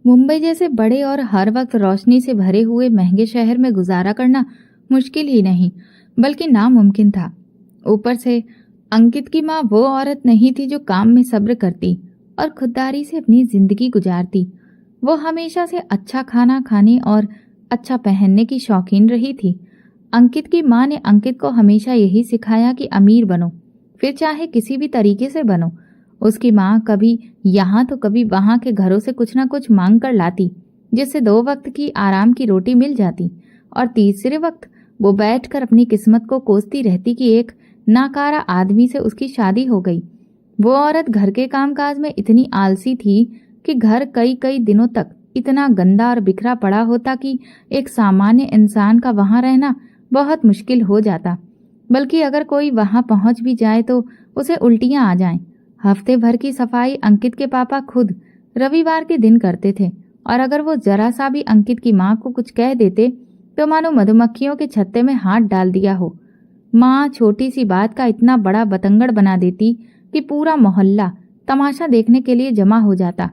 मुंबई जैसे बड़े और हर वक्त रोशनी से भरे हुए महंगे शहर में गुजारा करना मुश्किल ही नहीं बल्कि नामुमकिन था। ऊपर से अंकित की माँ वो औरत नहीं थी जो काम में सब्र करती और खुददारी से अपनी जिंदगी गुजारती। वो हमेशा से अच्छा खाना खाने और अच्छा पहनने की शौकीन रही थी। अंकित की माँ ने अंकित को हमेशा यही सिखाया कि अमीर बनो, फिर चाहे किसी भी तरीके से बनो। उसकी माँ कभी यहाँ तो कभी वहां के घरों से कुछ ना कुछ मांग कर लाती, जिससे 2 वक्त की आराम की रोटी मिल जाती और तीसरे वक्त वो बैठकर अपनी किस्मत को कोसती रहती कि एक नाकारा आदमी से उसकी शादी हो गई। वो औरत घर के कामकाज में इतनी आलसी थी कि घर कई कई दिनों तक इतना गंदा और बिखरा पड़ा होता कि एक सामान्य इंसान का वहां रहना बहुत मुश्किल हो जाता। बल्कि अगर कोई वहां पहुंच भी जाए तो उसे उल्टियां आ जाएं। हफ्ते भर की सफाई अंकित के पापा खुद रविवार के दिन करते थे और अगर वो जरा सा भी अंकित की माँ को कुछ कह देते तो मानो मधुमक्खियों के छत्ते में हाथ डाल दिया हो। माँ छोटी सी बात का इतना बड़ा बतंगड़ बना देती कि पूरा मोहल्ला तमाशा देखने के लिए जमा हो जाता।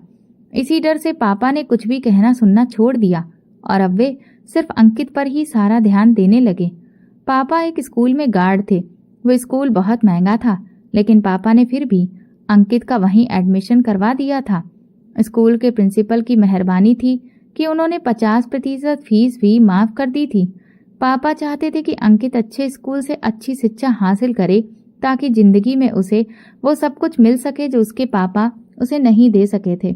इसी डर से पापा ने कुछ भी कहना सुनना छोड़ दिया और अब वे सिर्फ अंकित पर ही सारा ध्यान देने लगे। पापा एक स्कूल में गार्ड थे। वो स्कूल बहुत महंगा था, लेकिन पापा ने फिर भी अंकित का वहीं एडमिशन करवा दिया था। स्कूल के प्रिंसिपल की मेहरबानी थी कि उन्होंने 50% फीस भी माफ कर दी थी। पापा चाहते थे कि अंकित अच्छे स्कूल से अच्छी शिक्षा हासिल करे ताकि जिंदगी में उसे वो सब कुछ मिल सके जो उसके पापा उसे नहीं दे सके थे।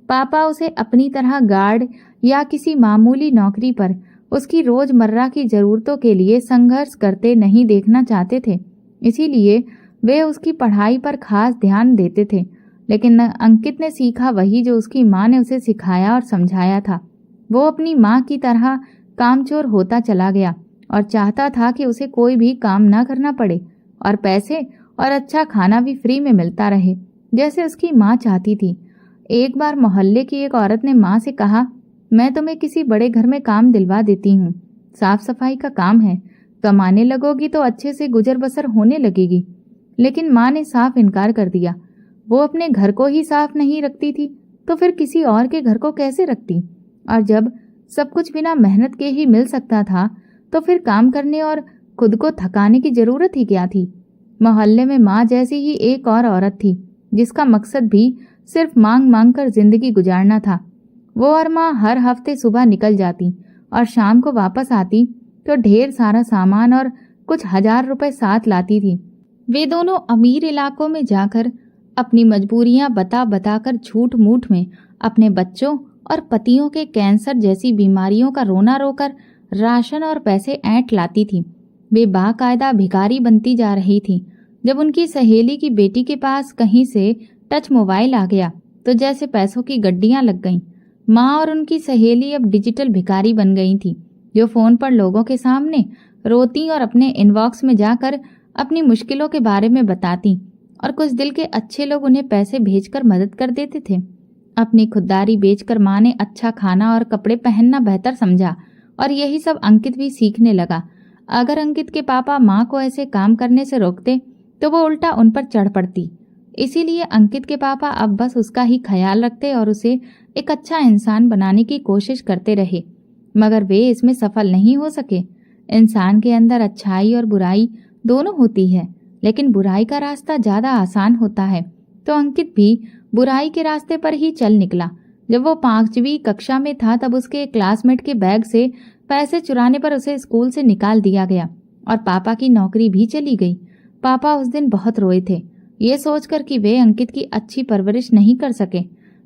पापा उसे अपनी तरह गार्ड या किसी मामूली नौकरी पर उसकी रोजमर्रा की जरूरतों के लिए संघर्ष करते नहीं देखना चाहते थे। इसीलिए वे उसकी पढ़ाई पर खास ध्यान देते थे। लेकिन अंकित ने सीखा वही जो उसकी माँ ने उसे सिखाया और समझाया था। वो अपनी माँ की तरह कामचोर होता चला गया और चाहता था कि उसे कोई भी काम ना करना पड़े और पैसे और अच्छा खाना भी फ्री में मिलता रहे, जैसे उसकी माँ चाहती थी। एक बार मोहल्ले की एक औरत ने माँ से कहा, मैं तुम्हें किसी बड़े घर में काम दिलवा देती हूँ, साफ सफाई का काम है, कमाने लगोगी तो अच्छे से गुजर बसर होने लगेगी। लेकिन माँ ने साफ इनकार कर दिया। वो अपने घर को ही साफ नहीं रखती थी तो फिर किसी और के घर को कैसे रखती? और जब सब कुछ बिना मेहनत के ही मिल सकता था तो फिर काम करने और खुद को थकाने की जरूरत ही क्या थी? मोहल्ले में माँ जैसी ही एक और औरत थी जिसका मकसद भी सिर्फ मांग मांग कर जिंदगी गुजारना था। वो और माँ हर हफ्ते सुबह निकल जाती और शाम को वापस आती तो ढेर सारा सामान और कुछ 1000 रुपए साथ लाती थी। वे दोनों अमीर इलाकों में जाकर अपनी मजबूरियां बता बताकर झूठ मूठ में अपने बच्चों और पतियों के कैंसर जैसी बीमारियों का रोना रोकर राशन और पैसे ऐंठ लाती थी। वे बाकायदा भिखारी बनती जा रही थी। जब उनकी सहेली की बेटी के पास कहीं से टच मोबाइल आ गया तो जैसे पैसों की गड्डियां लग गईं। माँ और उनकी सहेली अब डिजिटल भिखारी बन गई थी, जो फोन पर लोगों के सामने रोती और अपने इनबॉक्स में जाकर अपनी मुश्किलों के बारे में बताती और कुछ दिल के अच्छे लोग उन्हें पैसे भेजकर मदद कर देते थे। अपनी खुददारी बेचकर माँ ने अच्छा खाना और कपड़े पहनना बेहतर समझा और यही सब अंकित भी सीखने लगा। अगर अंकित के पापा माँ को ऐसे काम करने से रोकते तो वो उल्टा उन पर चढ़ पड़ती। इसीलिए अंकित के पापा अब बस उसका ही ख्याल रखते और उसे एक अच्छा इंसान बनाने की कोशिश करते रहे, मगर वे इसमें सफल नहीं हो सके। इंसान के अंदर अच्छाई और बुराई दोनों होती है, लेकिन बुराई का रास्ता ज्यादा आसान होता है। तो अंकित भी बुराई के रास्ते पर ही चल निकला। जब वो 5वीं कक्षा में था तब उसके क्लासमेट के बैग से पैसे चुराने पर उसे स्कूल से निकाल दिया गया और पापा की नौकरी भी चली गई। पापा उस दिन बहुत रोए थे, ये सोचकर कि वे अंकित की अच्छी परवरिश नहीं कर सके,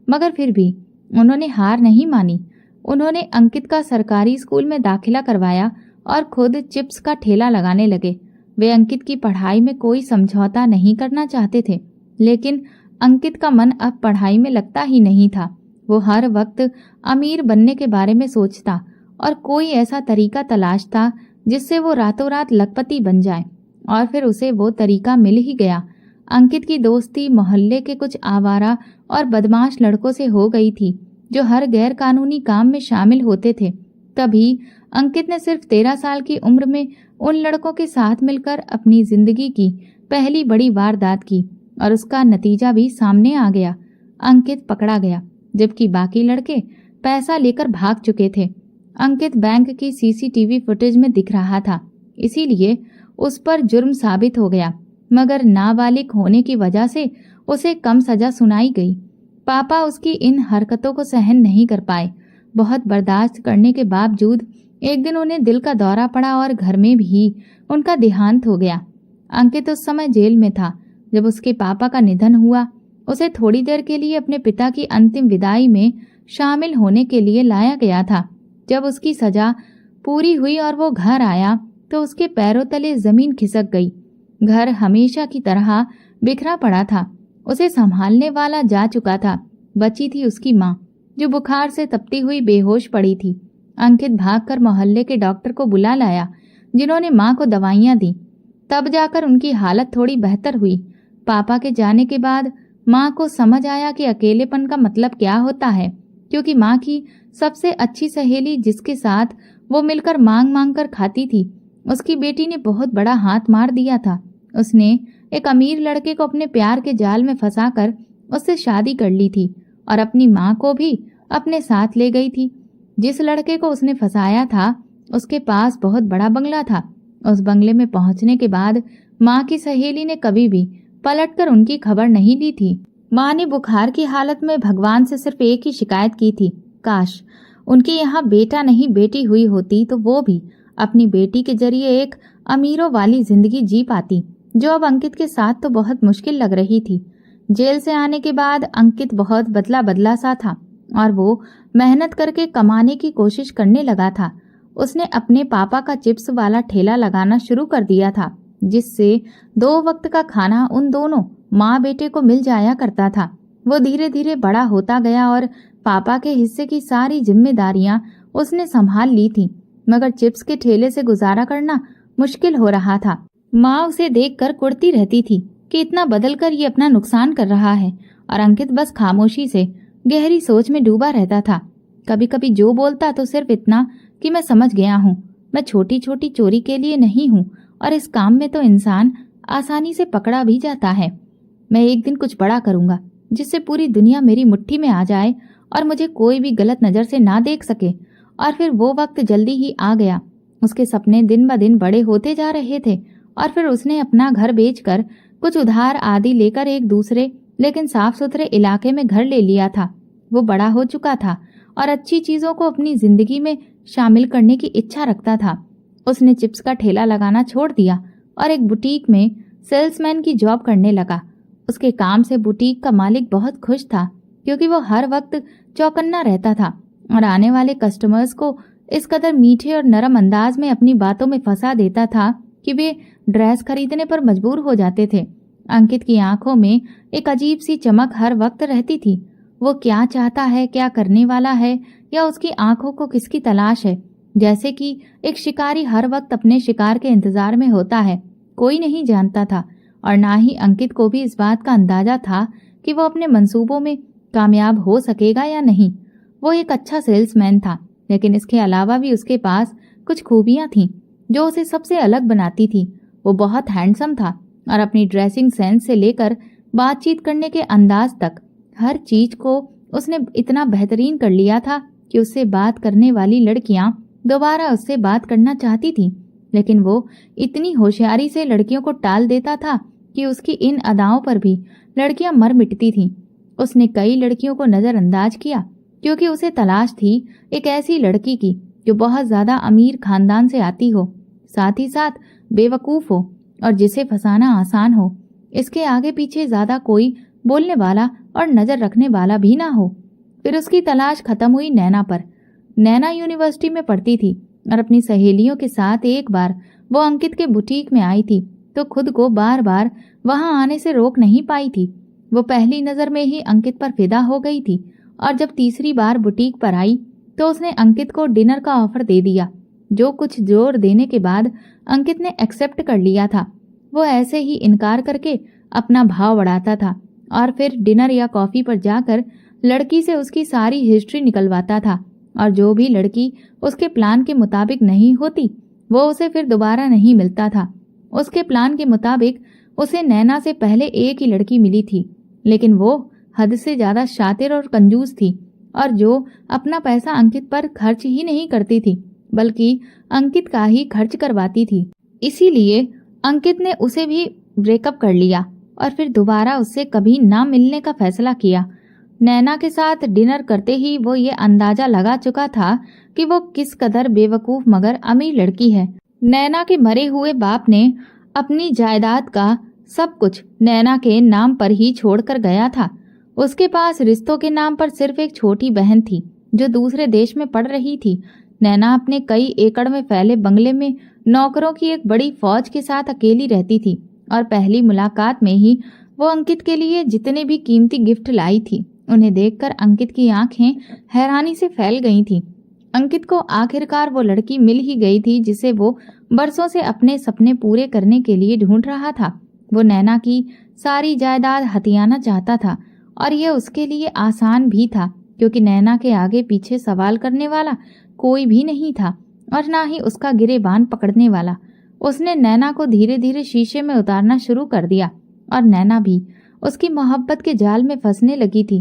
मगर फिर भी उन्होंने हार नहीं मानी। उन्होंने अंकित का सरकारी स्कूल में दाखिला करवाया और खुद चिप्स का ठेला लगाने लगे। वे अंकित की पढ़ाई में कोई समझौता नहीं करना चाहते थे, लेकिन अंकित का मन अब पढ़ाई में लगता ही नहीं था। वो हर वक्त अमीर बनने के बारे में सोचता और कोई ऐसा तरीका तलाशता जिससे वो रातों रात लखपति बन जाए, और फिर उसे वो तरीका मिल ही गया। अंकित की दोस्ती मोहल्ले के कुछ आवारा और बदमाश लड़कों से हो गई थी जो हर गैर कानूनी काम में शामिल होते थे। तभी अंकित ने सिर्फ 13 साल की उम्र में उन लड़कों के साथ मिलकर अपनी जिंदगी की पहली बड़ी वारदात की और उसका नतीजा भी सामने आ गया। अंकित पकड़ा गया जबकि बाकी लड़के पैसा लेकर भाग चुके थे। अंकित बैंक की सीसीटीवी फुटेज में दिख रहा था, इसीलिए उस पर जुर्म साबित हो गया, मगर नाबालिग होने की वजह से उसे कम सजा सुनाई गई। पापा उसकी इन हरकतों को सहन नहीं कर पाए। बहुत बर्दाश्त करने के बावजूद एक दिन उन्हें दिल का दौरा पड़ा और घर में भी उनका देहांत हो गया। अंकित उस समय जेल में था जब उसके पापा का निधन हुआ। उसे थोड़ी देर के लिए अपने पिता की अंतिम विदाई में शामिल होने के लिए लाया गया था। जब उसकी सजा पूरी हुई और वो घर आया तो उसके पैरों तले जमीन खिसक गई। घर हमेशा की तरह बिखरा पड़ा था। उसे संभालने वाला जा चुका था। बची थी उसकी माँ, जो बुखार से तपती हुई बेहोश पड़ी थी। अंकित भागकर मोहल्ले के डॉक्टर को बुला लाया, जिन्होंने माँ को दवाइयाँ दी। तब जाकर उनकी हालत थोड़ी बेहतर हुई। पापा के जाने के बाद माँ को समझ आया कि अकेलेपन का मतलब क्या होता है, क्योंकि माँ की सबसे अच्छी सहेली, जिसके साथ वो मिलकर मांग मांग कर खाती थी, उसकी बेटी ने बहुत बड़ा हाथ मार दिया था। उसने एक अमीर लड़के को अपने प्यार के जाल में फंसाकर उससे शादी कर ली थी और अपनी माँ को भी अपने साथ ले गई थी। जिस लड़के को उसने फंसाया था, उसके पास बहुत बड़ा बंगला था। उस बंगले में पहुंचने के बाद माँ की सहेली ने कभी भी पलटकर उनकी खबर नहीं ली थी। माँ ने बुखार की हालत में भगवान से सिर्फ एक ही शिकायत की थी, काश उनके यहाँ बेटा नहीं बेटी हुई होती तो वो भी अपनी बेटी के जरिए एक अमीरों वाली जिंदगी जी पाती, जो अब अंकित के साथ तो बहुत मुश्किल लग रही थी। जेल से आने के बाद अंकित बहुत बदला बदला सा था और वो मेहनत करके कमाने की कोशिश करने लगा था। उसने अपने पापा का चिप्स वाला ठेला लगाना शुरू कर दिया था, जिससे 2 वक्त का खाना उन दोनों माँ बेटे को मिल जाया करता था। वो धीरे धीरे बड़ा होता गया और पापा के हिस्से की सारी जिम्मेदारियां उसने संभाल ली थी, मगर चिप्स के ठेले से गुजारा करना मुश्किल हो रहा था। माँ उसे देखकर कुढ़ती रहती थी कि इतना बदलकर ये अपना नुकसान कर रहा है, और अंकित बस खामोशी से गहरी सोच में डूबा रहता था। कभी कभी जो बोलता तो सिर्फ इतना कि मैं समझ गया हूँ, मैं छोटी छोटी चोरी के लिए नहीं हूँ और इस काम में तो इंसान आसानी से पकड़ा भी जाता है। मैं एक दिन कुछ बड़ा करूँगा जिससे पूरी दुनिया मेरी मुट्ठी में आ जाए और मुझे कोई भी गलत नज़र से ना देख सके। और फिर वो वक्त जल्दी ही आ गया। उसके सपने दिन ब दिन बड़े होते जा रहे थे और फिर उसने अपना घर बेचकर कुछ उधार आदि लेकर एक दूसरे लेकिन साफ सुथरे इलाके में घर ले लिया था। वो बड़ा हो चुका था और अच्छी चीज़ों को अपनी जिंदगी में शामिल करने की इच्छा रखता था। उसने चिप्स का ठेला लगाना छोड़ दिया और एक बुटीक में सेल्समैन की जॉब करने लगा। उसके काम से बुटीक का मालिक बहुत खुश था, क्योंकि वो हर वक्त चौकन्ना रहता था और आने वाले कस्टमर्स को इस कदर मीठे और नरम अंदाज में अपनी बातों में फंसा देता था कि वे ड्रेस खरीदने पर मजबूर हो जाते थे। अंकित की आंखों में एक अजीब सी चमक हर वक्त रहती थी। वो क्या चाहता है, क्या करने वाला है, या उसकी आंखों को किसकी तलाश है, जैसे कि एक शिकारी हर वक्त अपने शिकार के इंतजार में होता है, कोई नहीं जानता था। और ना ही अंकित को भी इस बात का अंदाजा था कि वो अपने मंसूबों में कामयाब हो सकेगा या नहीं। वो एक अच्छा सेल्समैन था, लेकिन इसके अलावा भी उसके पास कुछ खूबियां थीं जो उसे सबसे अलग बनाती थी। वो बहुत हैंडसम था और अपनी ड्रेसिंग सेंस से लेकर बातचीत करने के अंदाज तक हर चीज को उसने इतना बेहतरीन कर लिया था कि उससे बात करने वाली लड़कियां दोबारा उससे बात करना चाहती थीं। लेकिन वो इतनी होशियारी से लड़कियों को टाल देता था कि उसकी इन अदाओं पर भी लड़कियां मर मिटती थीं। उसने कई लड़कियों को नज़रअंदाज किया, क्योंकि उसे तलाश थी एक ऐसी लड़की की जो बहुत ज़्यादा अमीर खानदान से आती हो, साथ ही साथ बेवकूफ़ हो और जिसे फंसाना आसान हो। इसके आगे पीछे ज़्यादा कोई बोलने वाला और नज़र रखने वाला भी ना हो। फिर उसकी तलाश खत्म हुई नैना पर। नैना यूनिवर्सिटी में पढ़ती थी और अपनी सहेलियों के साथ एक बार वो अंकित के बुटीक में आई थी तो खुद को बार बार वहां आने से रोक नहीं पाई थी। वो पहली नज़र में ही अंकित पर फिदा हो गई थी और जब तीसरी बार बुटीक पर आई तो उसने अंकित को डिनर का ऑफर दे दिया, जो कुछ जोर देने के बाद अंकित ने एक्सेप्ट कर लिया था। वो ऐसे ही इनकार करके अपना भाव बढ़ाता था और फिर डिनर या कॉफ़ी पर जाकर लड़की से उसकी सारी हिस्ट्री निकलवाता था, और जो भी लड़की उसके प्लान के मुताबिक नहीं होती वो उसे फिर दोबारा नहीं मिलता था। उसके प्लान के मुताबिक उसे नैना से पहले एक ही लड़की मिली थी, लेकिन वो हद से ज़्यादा शातिर और कंजूस थी। और जो अपना पैसा अंकित पर खर्च ही नहीं करती थी बल्कि अंकित का ही खर्च करवाती थी। इसीलिए अंकित ने उसे भी ब्रेकअप कर लिया और फिर दोबारा उससे कभी ना मिलने का फैसला किया। नैना के साथ डिनर करते ही वो ये अंदाजा लगा चुका था कि वो किस कदर बेवकूफ मगर अमीर लड़की है। नैना के मरे हुए बाप ने अपनी जायदाद का सब कुछ नैना के नाम पर ही छोड़कर गया था। उसके पास रिश्तों के नाम पर सिर्फ एक छोटी बहन थी जो दूसरे देश में पढ़ रही थी। नैना अपने कई एकड़ में फैले बंगले में नौकरों की एक बड़ी फौज के साथ अकेली रहती थी और पहली मुलाकात में ही वो अंकित के लिए जितने भी कीमती गिफ्ट लाई थी उन्हें देखकर अंकित की आंखें हैरानी से फैल गई थीं। अंकित को आखिरकार वो लड़की मिल ही गई थी जिसे वो बरसों से अपने सपने पूरे करने के लिए ढूंढ रहा था। वो नैना की सारी जायदाद हथियाना चाहता था और यह उसके लिए आसान भी था क्योंकि नैना के आगे पीछे सवाल करने वाला कोई भी नहीं था और ना ही उसका गिरेबान पकड़ने वाला। उसने नैना को धीरे धीरे शीशे में उतारना शुरू कर दिया और नैना भी उसकी मोहब्बत के जाल में फंसने लगी थी।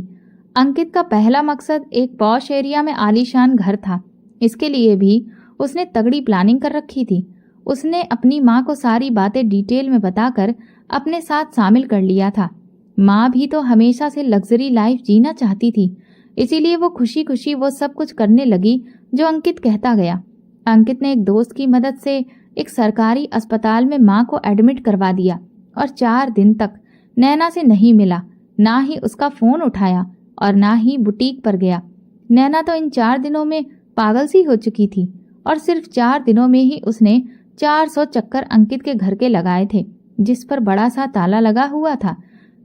अंकित का पहला मकसद एक पॉश एरिया में आलीशान घर था। इसके लिए भी उसने तगड़ी प्लानिंग कर रखी थी। उसने अपनी माँ को सारी बातें डिटेल में बताकर अपने साथ शामिल कर लिया था। माँ भी तो हमेशा से लग्जरी लाइफ जीना चाहती थी, इसीलिए वो खुशी खुशी वो सब कुछ करने लगी जो अंकित कहता गया। अंकित ने एक दोस्त की मदद से एक सरकारी अस्पताल में माँ को एडमिट करवा दिया और 4 दिन तक नैना से नहीं मिला, ना ही उसका फोन उठाया और ना ही बुटीक पर गया। नैना तो इन 4 दिनों में पागल सी हो चुकी थी और सिर्फ 4 दिनों में ही उसने 400 चक्कर अंकित के घर के लगाए थे जिस पर बड़ा सा ताला लगा हुआ था।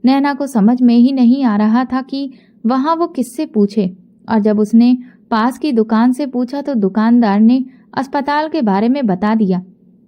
नैना को समझ में ही नहीं आ रहा था कि वहां वो किससे पूछे और जब उसने पास की दुकान से पूछा तो दुकानदार ने अस्पताल के बारे में बता दिया।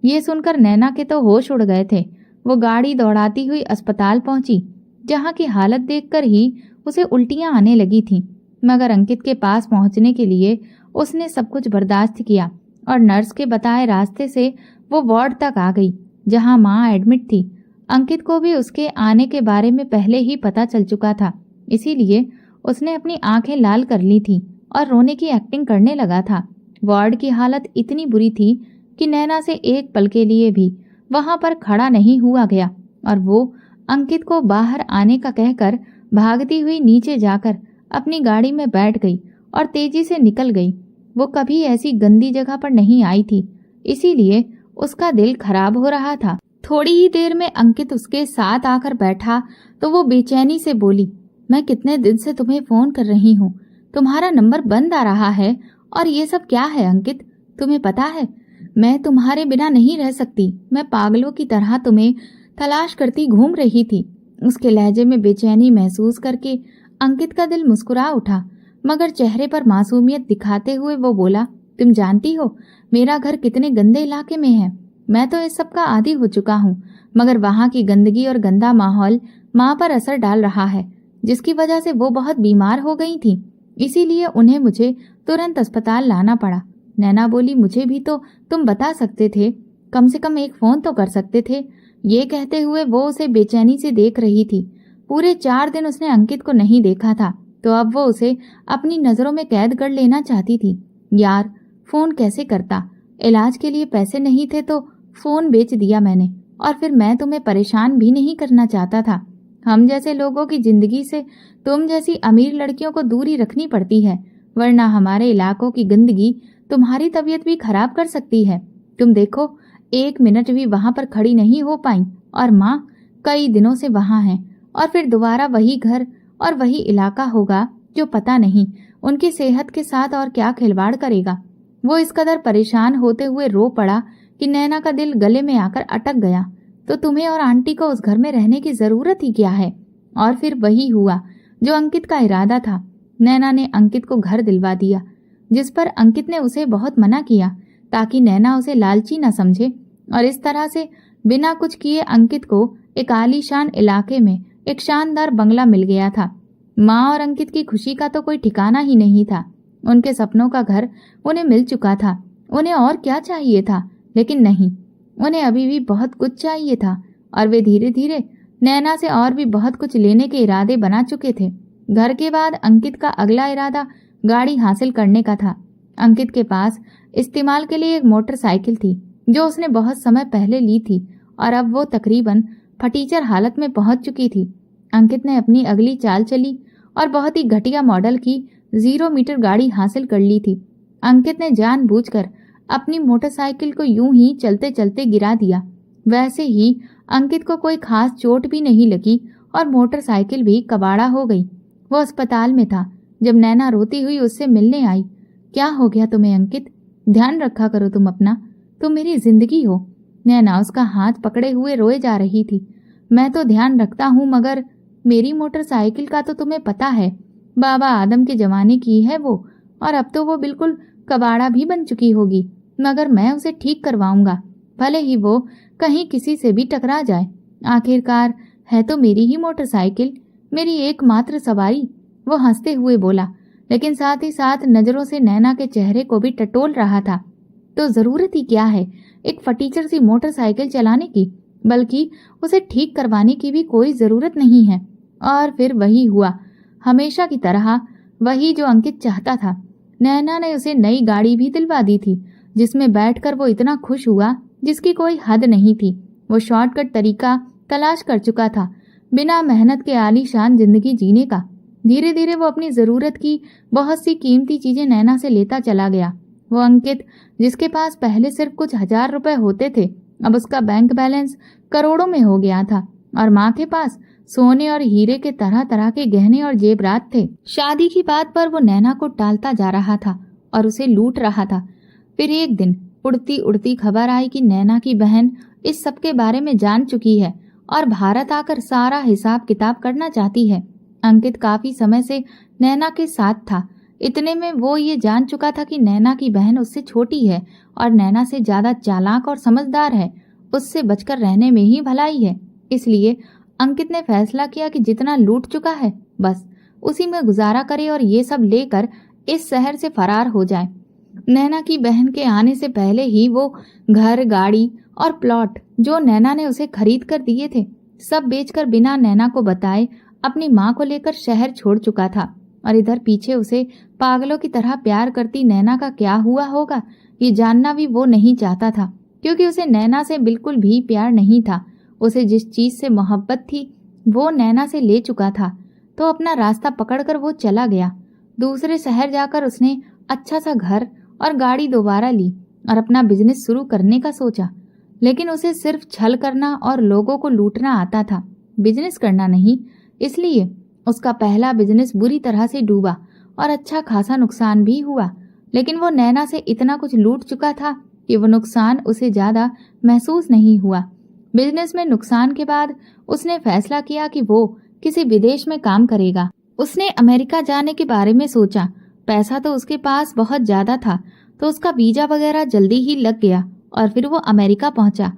ये सुनकर नैना के तो होश उड़ गए थे। वो गाड़ी दौड़ाती हुई अस्पताल पहुंची जहां की हालत देखकर ही उसे उल्टियां आने लगी थीं। मगर अंकित के पास पहुंचने के लिए उसने सब कुछ बर्दाश्त किया और नर्स के बताए रास्ते से वो वार्ड तक आ गई जहां माँ एडमिट थी। अंकित को भी उसके आने के बारे में पहले ही पता चल चुका था, इसीलिए उसने अपनी आंखें लाल कर ली थी और रोने की एक्टिंग करने लगा था। वार्ड की हालत इतनी बुरी थी कि नैना से एक पल के लिए भी वहां पर खड़ा नहीं हुआ गया और वो अंकित को बाहर आने का कहकर भागती हुई नीचे जाकर अपनी गाड़ी में बैठ गई और तेजी से निकल गई। वो कभी ऐसी गंदी जगह पर नहीं आई थी, इसीलिए उसका दिल खराब हो रहा था। थोड़ी ही देर में अंकित उसके साथ आकर बैठा तो वो बेचैनी से बोली, मैं कितने दिन से तुम्हें फोन कर रही हूँ, तुम्हारा नंबर बंद आ रहा है और ये सब क्या है अंकित? तुम्हें पता है मैं तुम्हारे बिना नहीं रह सकती। मैं पागलों की तरह तुम्हें तलाश करती घूम रही थी। उसके लहजे में बेचैनी महसूस करके अंकित का दिल मुस्कुरा उठा, मगर चेहरे पर मासूमियत दिखाते हुए वो बोला, तुम जानती हो मेरा घर कितने गंदे इलाके में है। मैं तो इस सब का आदी हो चुका हूँ, मगर वहाँ की गंदगी और गंदा माहौल माँ पर असर डाल रहा है, जिसकी वजह से वो बहुत बीमार हो गई थी। इसीलिए उन्हें मुझे तुरंत अस्पताल लाना पड़ा। नैना बोली, मुझे भी तो तुम बता सकते थे, कम से कम एक फोन तो कर सकते थे। ये कहते हुए वो उसे बेचैनी से देख रही थी। पूरे 4 दिन उसने अंकित को नहीं देखा था, तो अब वो उसे अपनी नजरों में कैद कर लेना चाहती थी। यार, फोन कैसे करता? इलाज के लिए पैसे नहीं थे तो फोन बेच दिया मैंने, और फिर मैं तुम्हें परेशान भी नहीं करना चाहता था। हम जैसे लोगों की जिंदगी से तुम जैसी अमीर लड़कियों को दूरी रखनी पड़ती है, वरना हमारे इलाकों की गंदगी तुम्हारी तबीयत भी खराब कर सकती है। तुम देखो, 1 मिनट भी वहां पर खड़ी नहीं हो पाई और माँ कई दिनों से वहां है, और फिर दोबारा वही घर और वही इलाका होगा जो पता नहीं उनकी सेहत के साथ और क्या खिलवाड़ करेगा। वो इस कदर परेशान होते हुए रो पड़ा कि नैना का दिल गले में आकर अटक गया। तो तुम्हें और आंटी को उस घर में रहने की जरूरत ही क्या है? और फिर वही हुआ जो अंकित का इरादा था। नैना ने अंकित को घर दिलवा दिया, जिस पर अंकित ने उसे बहुत मना किया ताकि नैना उसे लालची न समझे, और इस तरह से बिना कुछ किए अंकित को एक आलीशान इलाके में एक शानदार बंगला मिल गया था। माँ और अंकित की खुशी का तो कोई ठिकाना ही नहीं था। उनके सपनों का घर उन्हें मिल चुका था। उन्हें और क्या चाहिए था? लेकिन नहीं, उन्हें अभी भी बहुत कुछ चाहिए था, और वे धीरे धीरे नैना से और भी बहुत कुछ लेने के इरादे बना चुके थे। घर के बाद अंकित का अगला इरादा गाड़ी हासिल करने का था। अंकित के पास इस्तेमाल के लिए एक मोटरसाइकिल थी जो उसने बहुत समय पहले ली थी और अब वो तकरीबन फटीचर हालत में पहुंच चुकी थी। अंकित ने अपनी अगली चाल चली और बहुत ही घटिया मॉडल की 0 मीटर गाड़ी हासिल कर ली थी। अंकित ने जानबूझकर अपनी मोटरसाइकिल को यूं ही चलते चलते गिरा दिया। वैसे ही अंकित को कोई खास चोट भी नहीं लगी और मोटरसाइकिल भी कबाड़ा हो गई। वो अस्पताल में था जब नैना रोती हुई उससे मिलने आई। क्या हो गया तुम्हें अंकित? ध्यान रखा करो तुम अपना, तुम मेरी जिंदगी हो। नैना उसका हाथ पकड़े हुए रोए जा रही थी। मैं तो ध्यान रखता हूँ, मगर मेरी मोटरसाइकिल का तो तुम्हें पता है, बाबा आदम के जमाने की है वो, और अब तो वो बिल्कुल कबाड़ा भी बन चुकी होगी, मगर मैं उसे ठीक करवाऊंगा, भले ही वो कहीं किसी से भी टकरा जाए। आखिरकार है तो मेरी ही मोटरसाइकिल, मेरी एकमात्र सवारी। वो हंसते हुए बोला, लेकिन साथ ही साथ नजरों से नैना के चेहरे को भी टटोल रहा था। तो जरूरत ही क्या है एक फटीचर सी मोटरसाइकिल चलाने की, बल्कि उसे ठीक करवाने की भी कोई जरूरत नहीं है। और फिर वही हुआ, हमेशा की तरह वही जो अंकित चाहता था। नैना ने उसे नई गाड़ी भी दिलवा दी थी, जिसमें बैठकर वो इतना खुश हुआ जिसकी कोई हद नहीं थी। वो शॉर्टकट तरीका तलाश कर चुका था बिना मेहनत के आलीशान जिंदगी जीने का। धीरे धीरे वो अपनी जरूरत की बहुत सी कीमती चीजें नैना से लेता चला गया। वो अंकित, जिसके पास पहले सिर्फ कुछ 1000 रुपए होते थे, अब उसका बैंक बैलेंस करोड़ों में हो गया था और माँ के पास सोने और हीरे के तरह तरह के गहने और जेवरात थे। शादी की बात पर वो नैना को टालता जा रहा था और उसे लूट रहा था। फिर एक दिन उड़ती उड़ती खबर आई कि नैना की बहन इस सब के बारे में जान चुकी है और भारत आकर सारा हिसाब किताब करना चाहती है। अंकित काफी समय से नैना के साथ था। इतने में वो ये जान चुका था कि नैना की बहन उससे छोटी है और नैना से ज्यादा चालाक और समझदार है। उससे बचकर रहने में ही भलाई है। इसलिए अंकित ने फैसला किया कि जितना लूट चुका है बस उसी में गुजारा करे और ये सब लेकर इस शहर से फरार हो जाए। नैना की बहन के आने से पहले ही वो घर, गाड़ी और प्लॉट जो नैना ने उसे खरीद कर दिए थे, सब बेचकर बिना नैना को बताए अपनी माँ को लेकर शहर छोड़ चुका था। और इधर पीछे उसे पागलों की तरह प्यार करती नैना का क्या हुआ होगा, ये जानना भी वो नहीं चाहता था, क्योंकि उसे नैना से बिल्कुल भी प्यार नहीं था। उसे जिस चीज से मोहब्बत थी वो नैना से ले चुका था। तो अपना रास्ता पकड़कर वो चला गया। दूसरे शहर जाकर उसने अच्छा सा घर और गाड़ी दोबारा ली और अपना बिजनेस शुरू करने का सोचा। लेकिन उसे सिर्फ छल करना और लोगों को लूटना आता था, बिजनेस करना नहीं। इसलिए उसका पहला बिजनेस बुरी तरह से डूबा और अच्छा खासा नुकसान भी हुआ। लेकिन वो नैना से इतना कुछ लूट चुका था कि वो नुकसान उसे ज्यादा महसूस नहीं हुआ। बिजनेस में नुकसान के बाद उसने फैसला किया कि वो किसी विदेश में काम करेगा। उसने अमेरिका जाने के बारे में सोचा। पैसा तो उसके पास बहुत ज्यादा था, तो उसका वीजा वगैरह जल्दी ही लग गया और फिर वो अमेरिका पहुंचा।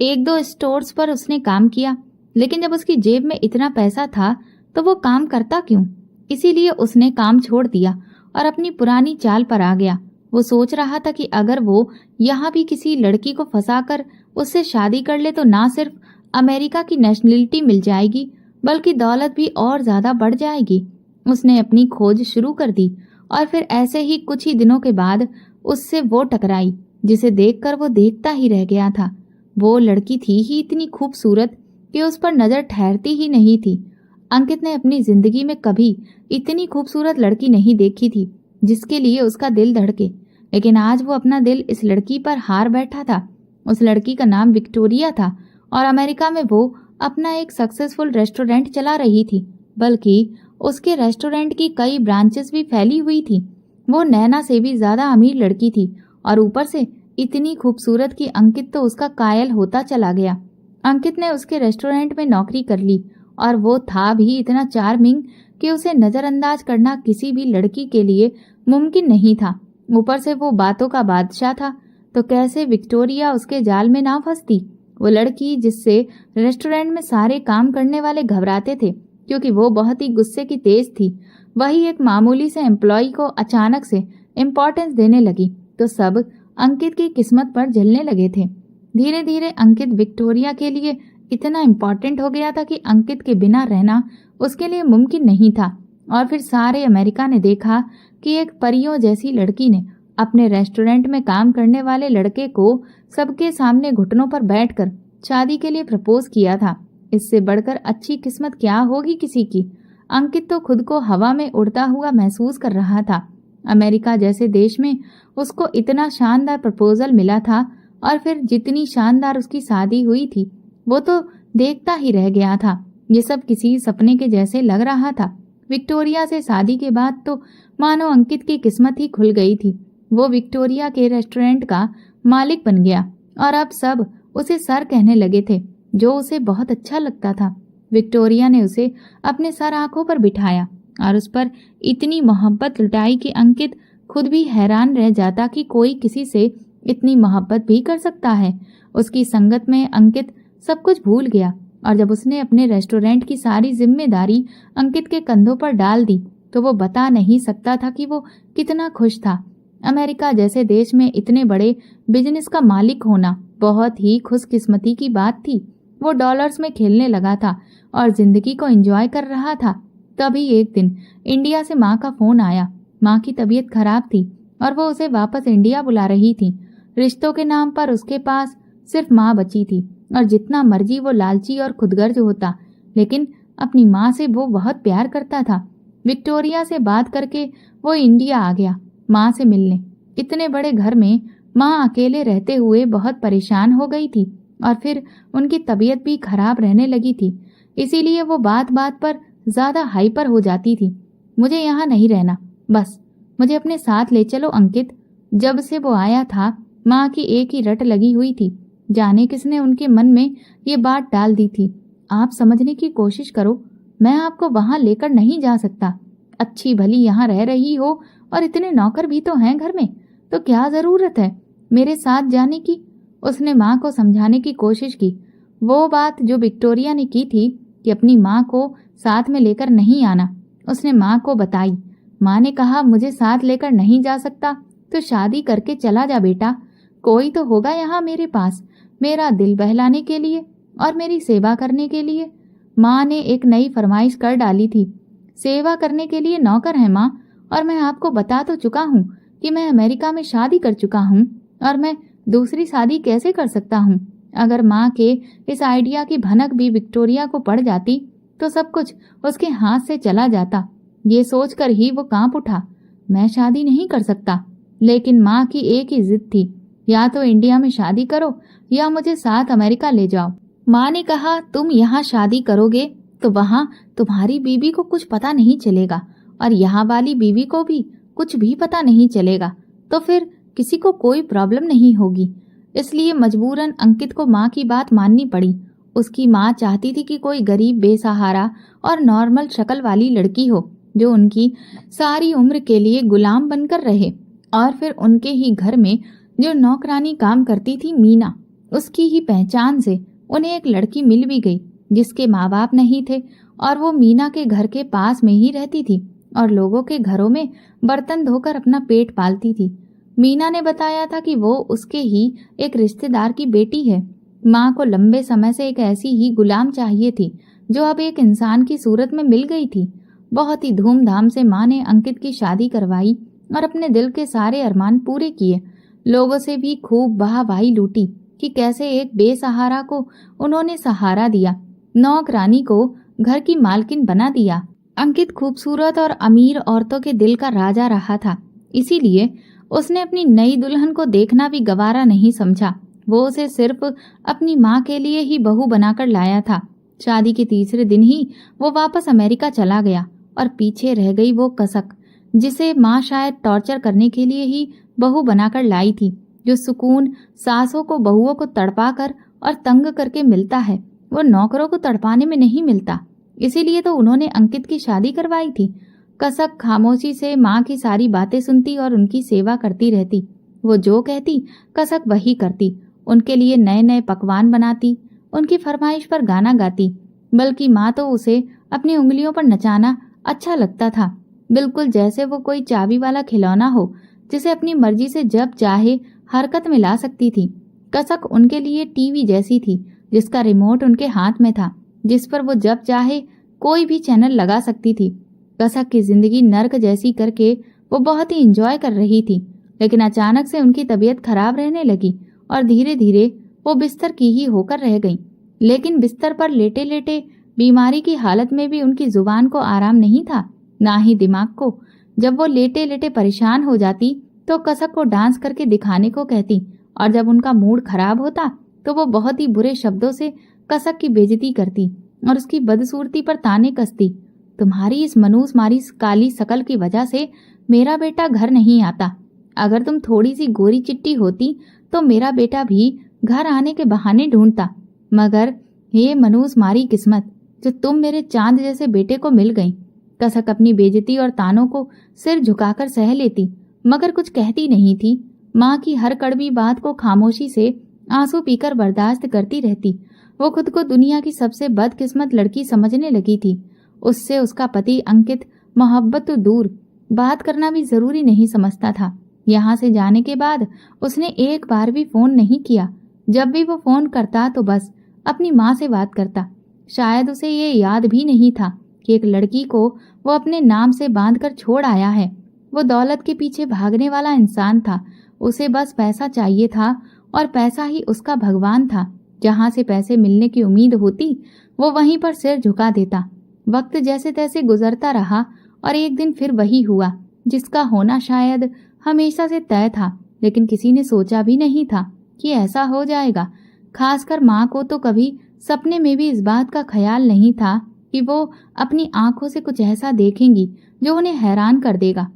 1-2 स्टोर्स पर उसने काम किया, लेकिन जब उसकी जेब में इतना पैसा था तो वो काम करता क्यों? इसीलिए उसने काम छोड़ दिया और अपनी पुरानी चाल पर आ गया। वो सोच रहा था कि अगर वो यहाँ भी किसी लड़की को फंसाकर उससे शादी कर ले तो ना सिर्फ अमेरिका की नेशनलिटी मिल जाएगी, बल्कि दौलत भी और ज्यादा बढ़ जाएगी। उसने अपनी खोज शुरू कर दी और फिर ऐसे ही कुछ ही दिनों के बाद उससे वो टकराई, जिसे देखकर वो देखता ही रह गया था। वो लड़की थी ही इतनी खूबसूरत कि उस पर नजर ठहरती ही नहीं थी। अंकित ने अपनी जिंदगी में कभी इतनी खूबसूरत लड़की नहीं देखी थी जिसके लिए उसका दिल धड़के। लेकिन आज वो अपना दिल इस लड़की पर हार बैठा था। उस लड़की का नाम विक्टोरिया था और अमेरिका में वो अपना एक सक्सेसफुल रेस्टोरेंट चला रही थी, बल्कि उसके रेस्टोरेंट की कई ब्रांचेस भी फैली हुई थी। वो नैना से भी ज्यादा अमीर लड़की थी और ऊपर से इतनी खूबसूरत कि अंकित तो उसका कायल होता चला गया। अंकित ने उसके रेस्टोरेंट में नौकरी कर ली और वो था भी इतना चार्मिंग कि उसे नजरअंदाज करना किसी भी लड़की के लिए मुमकिन नहीं था। ऊपर से वो बातों का बादशाह था, तो कैसे विक्टोरिया उसके जाल में ना फंसती। वो लड़की जिससे रेस्टोरेंट में सारे काम करने वाले घबराते थे क्योंकि वो बहुत ही गुस्से की तेज थी, वही एक मामूली से एम्प्लॉय को अचानक से इम्पोर्टेंस देने लगी तो सब अंकित की किस्मत पर जलने लगे थे। धीरे धीरे अंकित विक्टोरिया के लिए इतना इम्पोर्टेंट हो गया था कि अंकित के बिना रहना उसके लिए मुमकिन नहीं था। और फिर सारे अमेरिका ने देखा कि एक परियों जैसी लड़की ने अपने रेस्टोरेंट में काम करने वाले लड़के को सबके सामने घुटनों पर बैठकर शादी के लिए प्रपोज किया था। इससे बढ़कर अच्छी किस्मत क्या होगी किसी की। अंकित तो खुद को हवा में उड़ता हुआ महसूस कर रहा था। अमेरिका जैसे देश में उसको इतना शानदार प्रपोजल मिला था और फिर जितनी शानदार उसकी शादी हुई थी वो तो देखता ही रह गया था। ये सब किसी सपने के जैसे लग रहा था। विक्टोरिया से शादी के बाद तो मानो अंकित की किस्मत ही खुल गई थी। वो विक्टोरिया के रेस्टोरेंट का मालिक बन गया और अब सब उसे सर कहने लगे थे, जो उसे बहुत अच्छा लगता था। विक्टोरिया ने उसे अपने सर आंखों पर बिठाया और उस पर इतनी मोहब्बत लुटाई कि अंकित खुद भी हैरान रह जाता कि कोई किसी से इतनी मोहब्बत भी कर सकता है। उसकी संगत में अंकित सब कुछ भूल गया और जब उसने अपने रेस्टोरेंट की सारी जिम्मेदारी अंकित के कंधों पर डाल दी तो वो बता नहीं सकता था कि वो कितना खुश था। अमेरिका जैसे देश में इतने बड़े बिजनेस का मालिक होना बहुत ही खुशकिस्मती की बात थी। वो डॉलर्स में खेलने लगा था और जिंदगी को एंजॉय कर रहा था। तभी एक दिन इंडिया से माँ का फोन आया। माँ की तबीयत खराब थी और वो उसे वापस इंडिया बुला रही थी। रिश्तों के नाम पर उसके पास सिर्फ माँ बची थी और जितना मर्जी वो लालची और खुदगर्ज होता, लेकिन अपनी माँ से वो बहुत प्यार करता था। विक्टोरिया से बात करके वो इंडिया आ गया माँ से मिलने। इतने बड़े घर में माँ अकेले रहते हुए बहुत परेशान हो गई थी और फिर उनकी तबीयत भी खराब रहने लगी थी। इसीलिए वो बात बात पर ज्यादा हाइपर हो जाती थी। मुझे यहाँ नहीं रहना, बस मुझे अपने साथ ले चलो अंकित। जब से वो आया था माँ की एक ही रट लगी हुई थी। जाने किसने उनके मन में ये बात डाल दी थी। आप समझने की कोशिश करो, मैं आपको वहां लेकर नहीं जा सकता। अच्छी भली यहाँ रह रही हो और इतने नौकर भी तो हैं घर में, तो क्या जरूरत है मेरे साथ जाने की। उसने माँ को समझाने की कोशिश की। वो बात जो विक्टोरिया ने की थी कि अपनी माँ को साथ में लेकर नहीं आना, उसने माँ को बताई। माँ ने कहा, मुझे साथ लेकर नहीं जा सकता तो शादी करके चला जा बेटा। कोई तो होगा यहाँ मेरे पास, मेरा दिल बहलाने के लिए और मेरी सेवा करने के लिए। माँ ने एक नई फरमाइश कर डाली थी। सेवा करने के लिए नौकर है माँ, और मैं आपको बता तो चुका हूँ कि मैं अमेरिका में शादी कर चुका हूँ और मैं दूसरी शादी कैसे कर सकता हूँ। अगर माँ के इस आइडिया की भनक भी विक्टोरिया को पड़ जाती तो सब कुछ उसके हाथ से चला जाता। ये सोचकर ही वो कांप उठा। मैं शादी नहीं कर सकता। लेकिन माँ की एक ही जिद थी, या तो इंडिया में शादी करो या मुझे साथ अमेरिका ले जाओ। माँ ने कहा, तुम यहाँ शादी करोगे तो वहाँ तुम्हारी बीवी को कुछ पता नहीं चलेगा और यहाँ वाली बीवी को भी कुछ भी पता नहीं चलेगा, तो फिर किसी को कोई प्रॉब्लम नहीं होगी। इसलिए मजबूरन अंकित को माँ की बात माननी पड़ी। उसकी माँ चाहती थी कि कोई गरीब, बेसहारा और नॉर्मल शक्ल वाली लड़की हो जो उनकी सारी उम्र के लिए गुलाम बनकर रहे। और फिर उनके ही घर में जो नौकरानी काम करती थी मीना, उसकी ही पहचान से उन्हें एक लड़की मिल भी गई जिसके माँ बाप नहीं थे और वो मीना के घर के पास में ही रहती थी और लोगों के घरों में बर्तन धोकर अपना पेट पालती थी। मीना ने बताया था कि वो उसके ही एक रिश्तेदार की बेटी है। माँ को लंबे समय से एक ऐसी ही गुलाम चाहिए थी जो अब एक इंसान की सूरत में मिल गई थी। बहुत ही धूमधाम से माँ ने अंकित की शादी करवाई और अपने दिल के सारे अरमान पूरे किए। लोगों से भी खूब वाहवाही लूटी कि कैसे एक बेसहारा को उन्होंने सहारा दिया, नौकरानी को घर की मालकिन बना दिया। अंकित खूबसूरत और अमीर औरतों के दिल का राजा रहा था, इसीलिए उसने अपनी नई दुल्हन को देखना भी गवारा नहीं समझा। वो उसे सिर्फ अपनी माँ के लिए ही बहू बनाकर लाया था। शादी के तीसरे दिन ही वो वापस अमेरिका चला गया और पीछे रह गई वो कसक जिसे माँ शायद टॉर्चर करने के लिए ही बहू बनाकर लाई थी। जो सुकून सासों को बहुओं को तड़पा कर और तंग करके मिलता है, वो नौकरों को तड़पाने में नहीं मिलता। इसीलिए तो उन्होंने अंकित की शादी करवाई थी। कसक खामोशी से माँ की सारी बातें सुनती और उनकी सेवा करती रहती। वो जो कहती कसक वही करती। उनके लिए नए नए पकवान बनाती, उनकी फरमाइश पर गाना गाती। बल्कि माँ तो उसे अपनी उंगलियों पर नचाना अच्छा लगता था, बिल्कुल जैसे वो कोई चाबी वाला खिलौना हो जिसे अपनी मर्जी से जब चाहे हरकत में ला सकती थी। कसक उनके लिए टीवी जैसी थी जिसका रिमोट उनके हाथ में था, जिस पर वो जब चाहे कोई भी चैनल लगा सकती थी। कसक की जिंदगी नर्क जैसी करके वो बहुत ही इंजॉय कर रही थी, लेकिन अचानक से उनकी तबीयत खराब रहने लगी और धीरे धीरे वो बिस्तर की ही होकर रह गईं। लेकिन बिस्तर पर लेटे लेटे बीमारी की हालत में भी उनकी जुबान को आराम नहीं था, ना ही दिमाग को। जब वो लेटे लेटे परेशान हो जाती तो कसक को डांस करके दिखाने को कहती, और जब उनका मूड खराब होता तो वो बहुत ही बुरे शब्दों से कसक की बेइज्जती करती और उसकी बदसूरती पर ताने कसती। तुम्हारी इस मनूस मारी काली शकल की वजह से मेरा बेटा घर नहीं आता। अगर तुम थोड़ी सी गोरी चिट्टी होती तो मेरा बेटा भी घर आने के बहाने ढूंढता, मगर ये मनूस मारी किस्मत जो तुम मेरे चांद जैसे बेटे को मिल गई। कसक अपनी बेइज्जती और तानों को सिर झुकाकर सह लेती, मगर कुछ कहती नहीं थी। माँ की हर कड़वी बात को खामोशी से आंसू पीकर बर्दाश्त करती रहती। वो खुद को दुनिया की सबसे बदकिस्मत लड़की समझने लगी थी। उससे उसका पति अंकित मोहब्बत तो दूर, बात करना भी जरूरी नहीं समझता था। यहाँ से जाने के बाद उसने एक बार भी फोन नहीं किया। जब भी वो फोन करता तो बस अपनी माँ से बात करता। शायद उसे ये याद भी नहीं था कि एक लड़की को वो अपने नाम से बांधकर छोड़ आया है। वो दौलत के पीछे भागने वाला इंसान था। उसे बस पैसा चाहिए था और पैसा ही उसका भगवान था। जहाँ से पैसे मिलने की उम्मीद होती वो वहीं पर सिर झुका देता। वक्त जैसे तैसे गुजरता रहा और एक दिन फिर वही हुआ जिसका होना शायद हमेशा से तय था, लेकिन किसी ने सोचा भी नहीं था कि ऐसा हो जाएगा। खासकर माँ को तो कभी सपने में भी इस बात का ख्याल नहीं था कि वो अपनी आंखों से कुछ ऐसा देखेंगी जो उन्हें हैरान कर देगा।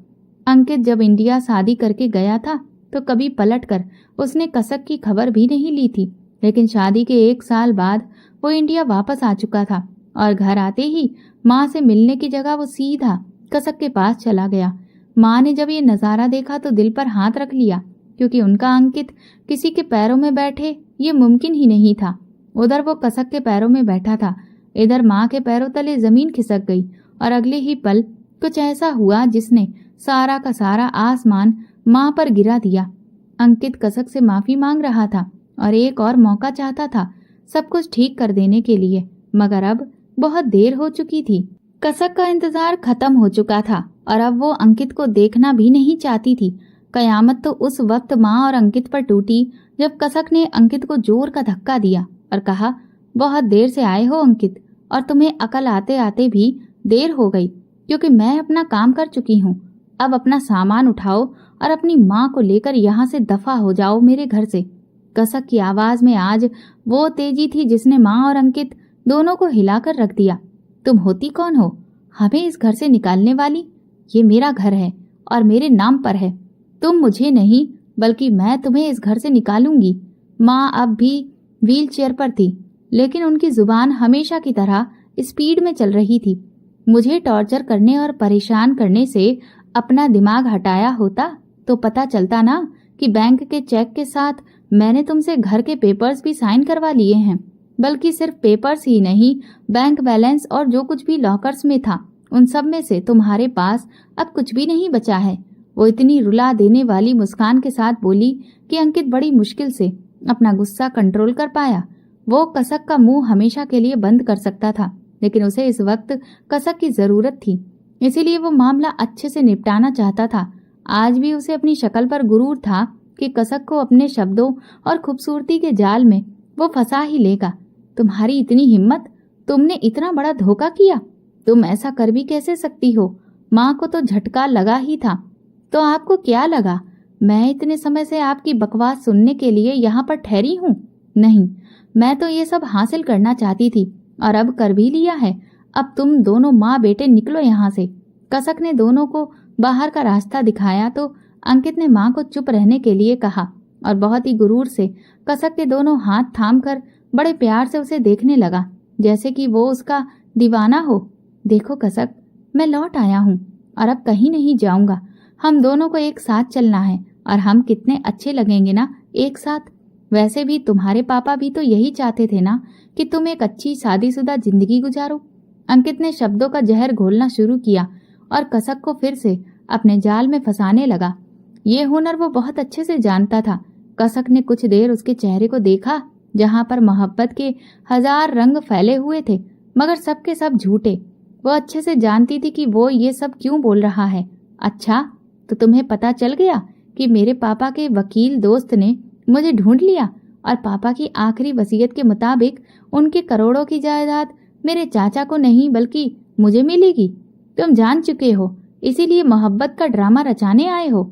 अंकित जब इंडिया शादी करके गया था तो कभी पलटकर उसने कसक की खबर भी नहीं ली थी, लेकिन शादी के 1 साल बाद वो इंडिया वापस आ चुका था और घर आते ही माँ से मिलने की जगह वो सीधा कसक के पास चला गया। माँ ने जब ये नज़ारा देखा तो दिल पर हाथ रख लिया, क्योंकि उनका अंकित किसी के पैरों में बैठे ये मुमकिन ही नहीं था। उधर वो कसक के पैरों में बैठा था, इधर माँ के पैरों तले जमीन खिसक गई और अगले ही पल कुछ ऐसा हुआ जिसने सारा का सारा आसमान माँ पर गिरा दिया। अंकित कसक से माफी मांग रहा था और एक और मौका चाहता था सब कुछ ठीक कर देने के लिए, मगर अब बहुत देर हो चुकी थी। कसक का इंतजार खत्म हो चुका था और अब वो अंकित को देखना भी नहीं चाहती थी। कयामत तो उस वक्त माँ और अंकित पर टूटी जब कसक ने अंकित को जोर का धक्का दिया और कहा, बहुत देर से आए हो अंकित, और तुम्हें अकल आते आते भी देर हो गई, क्योंकि मैं अपना काम कर चुकी हूँ। अब अपना सामान उठाओ और अपनी माँ को लेकर यहाँ से दफा हो जाओ मेरे घर से। कसक की आवाज में आज वो तेजी थी जिसने माँ और अंकित दोनों को हिलाकर रख दिया। तुम होती कौन हो हमें इस घर से निकालने वाली? ये मेरा घर है और मेरे नाम पर है। तुम मुझे नहीं बल्कि मैं तुम्हें इस घर से निकालूंगी। माँ अब भी व्हील चेयर पर थी, लेकिन उनकी जुबान हमेशा की तरह स्पीड में चल रही थी। मुझे टॉर्चर करने और परेशान करने से अपना दिमाग हटाया होता तो पता चलता ना कि बैंक के चेक के साथ मैंने तुमसे घर के पेपर्स भी साइन करवा लिए हैं। बल्कि सिर्फ पेपर्स ही नहीं, बैंक बैलेंस और जो कुछ भी लॉकर्स में था उन सब में से तुम्हारे पास अब कुछ भी नहीं बचा है। वो इतनी रुला देने वाली मुस्कान के साथ बोली कि अंकित बड़ी मुश्किल से अपना गुस्सा कंट्रोल कर पाया। वो कसक का मुंह हमेशा के लिए बंद कर सकता था, लेकिन उसे इस वक्त कसक की जरूरत थी, इसीलिए वो मामला अच्छे से निपटाना चाहता था। आज भी उसे अपनी शक्ल पर गुरूर था कि कसक को अपने शब्दों और खूबसूरती के जाल में वो फंसा ही लेगा। तुम्हारी इतनी हिम्मत, तुमने इतना बड़ा धोखा किया, तुम ऐसा कर भी कैसे सकती हो? माँ को तो झटका लगा ही था। तो आपको क्या लगा मैं इतने समय से आपकी बकवास सुनने के लिए यहाँ पर ठहरी हूँ? नहीं, मैं तो ये सब हासिल करना चाहती थी और अब कर भी लिया है। अब तुम दोनों माँ बेटे निकलो यहाँ से। कसक ने दोनों को बाहर का रास्ता दिखाया तो अंकित ने माँ को चुप रहने के लिए कहा और बहुत ही गुरूर से कसक के दोनों हाथ थाम कर बड़े प्यार से उसे देखने लगा, जैसे कि वो उसका दीवाना हो। देखो कसक, मैं लौट आया हूँ और अब कहीं नहीं जाऊंगा। हम दोनों को एक साथ चलना है और हम कितने अच्छे लगेंगे ना एक साथ। वैसे भी तुम्हारे पापा भी तो यही चाहते थे ना कि तुम एक अच्छी शादीशुदा जिंदगी गुजारो। अंकित ने शब्दों का जहर घोलना शुरू किया और कसक को फिर से अपने जाल में फंसाने लगा। ये हुनर वो बहुत अच्छे से जानता था। कसक ने कुछ देर उसके चेहरे को देखा, जहां पर मोहब्बत के 1000 रंग फैले हुए थे, मगर सबके सब झूठे। वो अच्छे से जानती थी कि वो ये सब क्यों बोल रहा है। अच्छा, तो तुम्हें पता चल गया कि मेरे पापा के वकील दोस्त ने मुझे ढूंढ लिया और पापा की आखिरी वसीयत के मुताबिक उनके करोड़ों की जायदाद मेरे चाचा को नहीं बल्कि मुझे मिलेगी। तुम जान चुके हो, इसीलिए मोहब्बत का ड्रामा रचाने आए हो।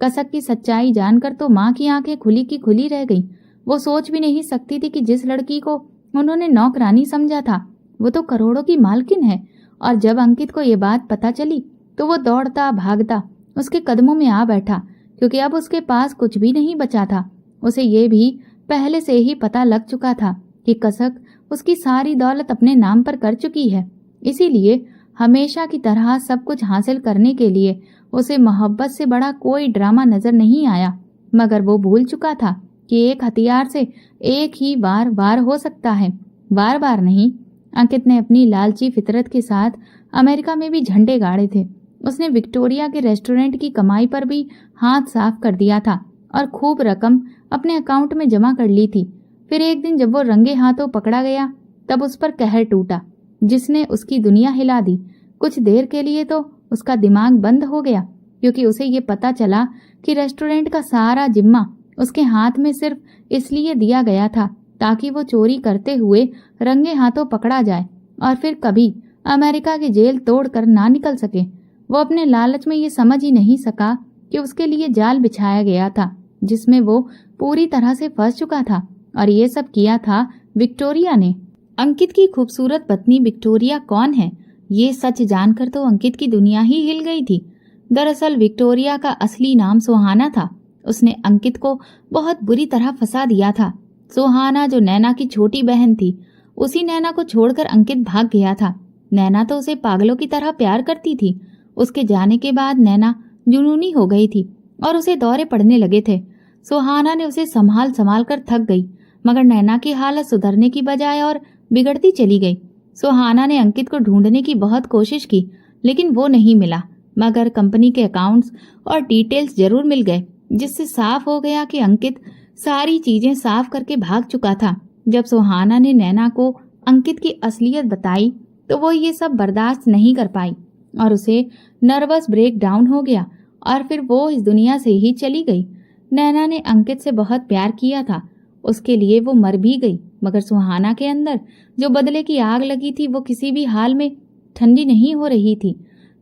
कसक की सच्चाई जानकर तो माँ की आंखें खुली की खुली रह गईं। वो सोच भी नहीं सकती थी कि जिस लड़की को उन्होंने नौकरानी समझा था वो तो करोड़ों की मालकिन है। और जब अंकित को ये बात पता चली तो वो दौड़ता भागता उसके कदमों में आ बैठा, क्योंकि अब उसके पास कुछ भी नहीं बचा था। उसे ये भी पहले से ही पता लग चुका था कि कसक उसकी सारी दौलत अपने नाम पर कर चुकी है। इसीलिए हमेशा की तरह सब कुछ हासिल करने के लिए उसे मोहब्बत से बड़ा कोई ड्रामा नजर नहीं आया। मगर वो भूल चुका था कि एक हथियार से एक ही बार वार हो सकता है, बार बार नहीं। अंकित ने अपनी लालची फितरत के साथ अमेरिका में भी झंडे गाड़े थे। उसने विक्टोरिया के रेस्टोरेंट की कमाई पर भी हाथ साफ कर दिया था और खूब रकम अपने अकाउंट में जमा कर ली थी। फिर एक दिन जब वो रंगे हाथों पकड़ा गया तब उस पर कहर टूटा जिसने उसकी दुनिया हिला दी। कुछ देर के लिए तो उसका दिमाग बंद हो गया, क्योंकि उसे ये पता चला कि रेस्टोरेंट का सारा जिम्मा उसके हाथ में सिर्फ इसलिए दिया गया था ताकि वो चोरी करते हुए रंगे हाथों पकड़ा जाए और फिर कभी अमेरिका की जेल तोड़कर ना निकल सके। वो अपने लालच में ये समझ ही नहीं सका कि उसके लिए जाल बिछाया गया था जिसमें वो पूरी तरह से फंस चुका था। और ये सब किया था विक्टोरिया ने। अंकित की खूबसूरत पत्नी विक्टोरिया कौन है, ये सच जानकर तो अंकित की दुनिया ही हिल गई थी। दरअसल विक्टोरिया का असली नाम सुहाना था। उसने अंकित को बहुत बुरी तरह फंसा दिया था। सुहाना जो नैना की छोटी बहन थी, उसी नैना को छोड़कर अंकित भाग गया था। नैना तो उसे पागलों की तरह प्यार करती थी। उसके जाने के बाद नैना जुनूनी हो गई थी और उसे दौरे पड़ने लगे थे। सुहाना ने उसे संभाल संभाल कर थक गई, मगर नैना की हालत सुधरने की बजाय और बिगड़ती चली गई। सुहाना ने अंकित को ढूंढने की बहुत कोशिश की, लेकिन वो नहीं मिला। मगर कंपनी के अकाउंट्स और डिटेल्स जरूर मिल गए, जिससे साफ हो गया कि अंकित सारी चीजें साफ करके भाग चुका था। जब सुहाना ने नैना को अंकित की असलियत बताई तो वो ये सब बर्दाश्त नहीं कर पाई और उसे नर्वस ब्रेक डाउन हो गया और फिर वो इस दुनिया से ही चली गई। नैना ने अंकित से बहुत प्यार किया था, उसके लिए वो मर भी गई, मगर सुहाना के अंदर जो बदले की आग लगी थी वो किसी भी हाल में ठंडी नहीं हो रही थी।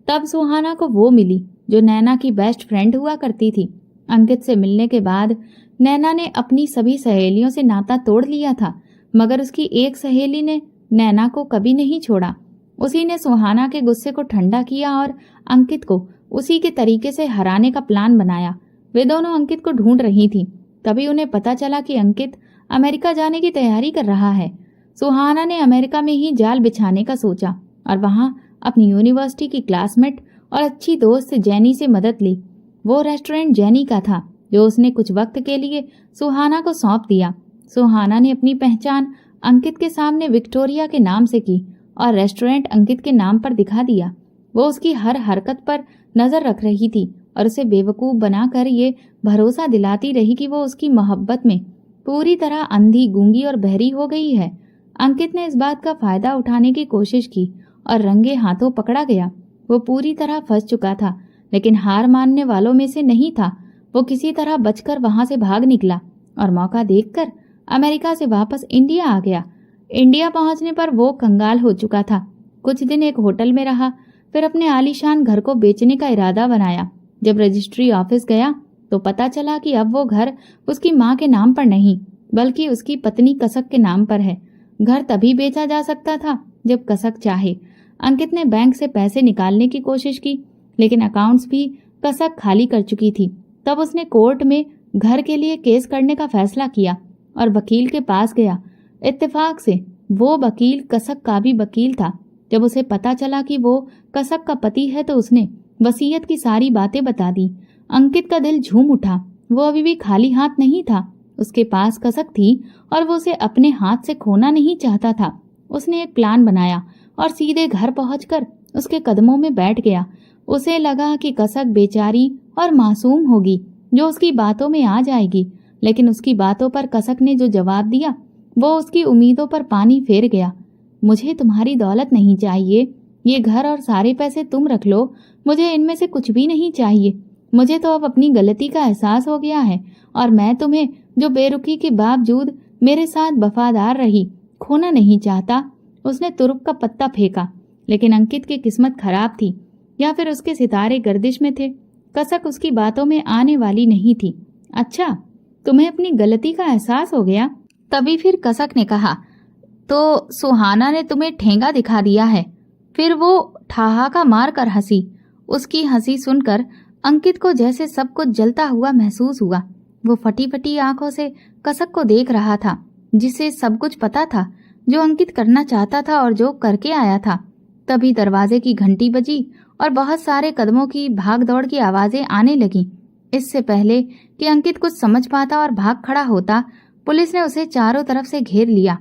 तब सुहाना को वो मिली जो नैना की बेस्ट फ्रेंड हुआ करती थी। अंकित से मिलने के बाद नैना ने अपनी सभी सहेलियों से नाता तोड़ लिया था, मगर उसकी एक सहेली ने नैना को कभी नहीं छोड़ा। उसी ने सुहाना के गुस्से को ठंडा किया और अंकित को उसी के तरीके से हराने का प्लान बनाया। वे दोनों अंकित को ढूंढ रही थी। तभी उन्हें पता चला कि अंकित अमेरिका जाने की तैयारी कर रहा है। सुहाना ने अमेरिका में ही जाल बिछाने का सोचा और वहां अपनी यूनिवर्सिटी की क्लासमेट और अच्छी दोस्त जेनी से मदद ली। वो रेस्टोरेंट जेनी का था जो उसने कुछ वक्त के लिए सुहाना को सौंप दिया। सुहाना ने अपनी पहचान अंकित के सामने विक्टोरिया के नाम से की और रेस्टोरेंट अंकित के नाम पर दिखा दिया। वो उसकी हर हरकत पर नजर रख रही थी और उसे बेवकूफ बनाकर ये भरोसा दिलाती रही कि वो उसकी मोहब्बत में पूरी तरह अंधी, गूंगी और बहरी हो गई है। अंकित ने इस बात का फायदा उठाने की कोशिश की और रंगे हाथों पकड़ा गया। वो पूरी तरह फंस चुका था, लेकिन हार मानने वालों में से नहीं था। वो किसी तरह बचकर वहां से भाग निकला और मौका देखकर अमेरिका से वापस इंडिया आ गया। इंडिया पहुंचने पर वो कंगाल हो चुका था। कुछ दिन एक होटल में रहा, फिर अपने आलीशान घर को बेचने का इरादा बनाया। जब रजिस्ट्री ऑफिस गया तो पता चला कि अब वो घर उसकी माँ के नाम पर नहीं बल्कि उसकी पत्नी कसक के नाम पर है। घर तभी बेचा जा सकता था जब कसक चाहे। अंकित ने बैंक से पैसे निकालने की कोशिश की, लेकिन अकाउंट्स भी कसक खाली कर चुकी थी। तब उसने कोर्ट में घर के लिए केस करने का फैसला किया और वकील के पास गया। इत्तेफाक से वो वकील कसक का भी वकील था। जब उसे पता चला कि वो कसक का पति है तो उसने वसीयत की सारी बातें बता दी। अंकित का दिल झूम उठा। वो अभी भी खाली हाथ नहीं था। उसके पास कसक थी और वो उसे अपने हाथ से खोना नहीं चाहता था। उसने एक प्लान बनाया और सीधे घर पहुंचकर उसके कदमों में बैठ गया। उसे लगा कि कसक बेचारी और मासूम होगी जो उसकी बातों में आ जाएगी, लेकिन उसकी बातों पर कसक ने जो जवाब दिया वो उसकी उम्मीदों पर पानी फेर गया। मुझे तुम्हारी दौलत नहीं चाहिए, ये घर और सारे पैसे तुम रख लो, मुझे इनमें से कुछ भी नहीं चाहिए। मुझे तो अब अपनी गलती का एहसास हो गया है और मैं तुम्हें, जो बेरुखी के बावजूद मेरे साथ वफादार रही, खोना नहीं चाहता। उसने तुरुप का पत्ता फेंका, लेकिन अंकित की किस्मत खराब थी या फिर उसके सितारे गर्दिश में थे। कसक उसकी बातों में आने वाली नहीं थी। अच्छा, तुम्हें अपनी गलती का एहसास हो गया? तभी फिर कसक ने कहा, तो सुहाना ने तुम्हें ठेंगा दिखा दिया है? फिर वो ठहाका मार कर हंसी। उसकी हंसी सुनकर अंकित को जैसे सब कुछ जलता हुआ महसूस हुआ। वो फटी फटी आंखों से कसक को देख रहा था, जिसे सब कुछ पता था, जो अंकित करना चाहता था और जो करके आया था। तभी दरवाजे की घंटी बजी और बहुत सारे कदमों की भाग दौड़ की आवाजें आने लगीं। इससे पहले कि अंकित कुछ समझ पाता और भाग खड़ा होता, पुलिस ने उसे चारों तरफ से घेर लिया।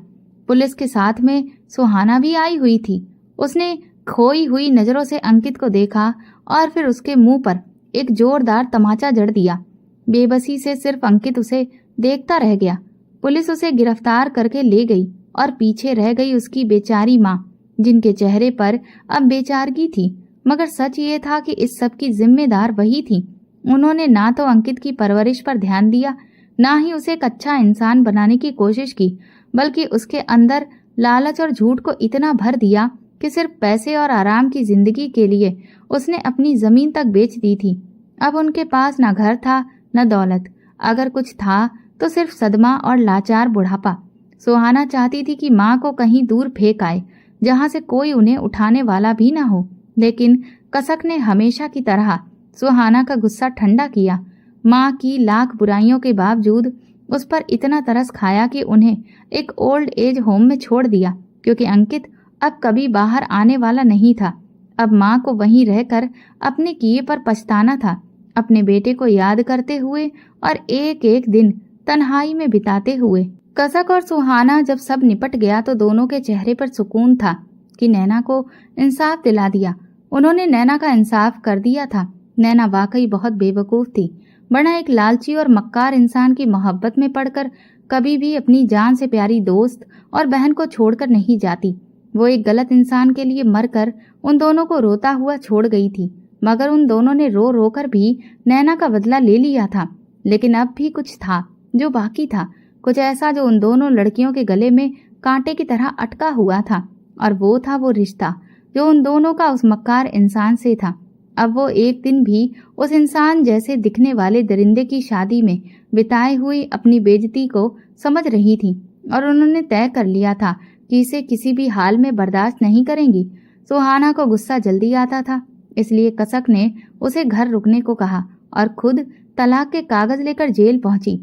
पुलिस के साथ में सुहाना भी आई हुई थी। उसने खोई हुई नजरों से अंकित को देखा और फिर उसके मुंह पर एक जोरदार तमाचा जड़ दिया। बेबसी से सिर्फ अंकित उसे देखता रह गया। पुलिस उसे गिरफ्तार करके ले गई और पीछे रह गई उसकी बेचारी माँ, जिनके चेहरे पर अब बेचारगी थी। मगर सच ये था कि इस सब की जिम्मेदार वही थी। उन्होंने ना तो अंकित की परवरिश पर ध्यान दिया, ना ही उसे एक अच्छा इंसान बनाने की कोशिश की, बल्कि उसके अंदर लालच और झूठ को इतना भर दिया कि सिर्फ पैसे और आराम की जिंदगी के लिए उसने अपनी जमीन तक बेच दी थी। अब उनके पास न घर था न दौलत। अगर कुछ था तो सिर्फ सदमा और लाचार बुढ़ापा। सुहाना चाहती थी कि माँ को कहीं दूर फेंक आए, जहाँ से कोई उन्हें उठाने वाला भी न हो। लेकिन कसक ने हमेशा की तरह सुहाना का गुस्सा ठंडा किया। माँ की लाख बुराइयों के बावजूद उस पर इतना तरस खाया कि उन्हें एक ओल्ड एज होम में छोड़ दिया, क्योंकि अंकित अब कभी बाहर आने वाला नहीं था। अब माँ को वहीं रहकर अपने किए पर पछताना था, अपने बेटे को याद करते हुए और एक एक दिन तन्हाई में बिताते हुए। कसक और सुहाना जब सब निपट गया तो दोनों के चेहरे पर सुकून था कि नैना को इंसाफ दिला दिया। उन्होंने नैना का इंसाफ कर दिया था। नैना वाकई बहुत बेवकूफ थी, वरना एक लालची और मक्कार इंसान की मोहब्बत में पड़कर कभी भी अपनी जान से प्यारी दोस्त और बहन को छोड़कर नहीं जाती। वो एक गलत इंसान के लिए मरकर उन दोनों को रोता हुआ छोड़ गई थी, मगर उन दोनों ने रो रो कर भी नैना का बदला ले लिया था। लेकिन अब भी कुछ था जो बाकी था, कुछ ऐसा जो उन दोनों लड़कियों के गले में कांटे की तरह अटका हुआ था, और वो था वो रिश्ता जो उन दोनों का उस मक्कार इंसान से था। अब वो एक दिन भी उस इंसान जैसे दिखने वाले दरिंदे की शादी में बिताए हुई अपनी बेइज्जती को समझ रही थी, और उन्होंने तय कर लिया था कि इसे किसी भी हाल में बर्दाश्त नहीं करेंगी। सुहाना को गुस्सा जल्दी आता था, इसलिए कसक ने उसे घर रुकने को कहा और खुद तलाक के कागज लेकर जेल पहुंची।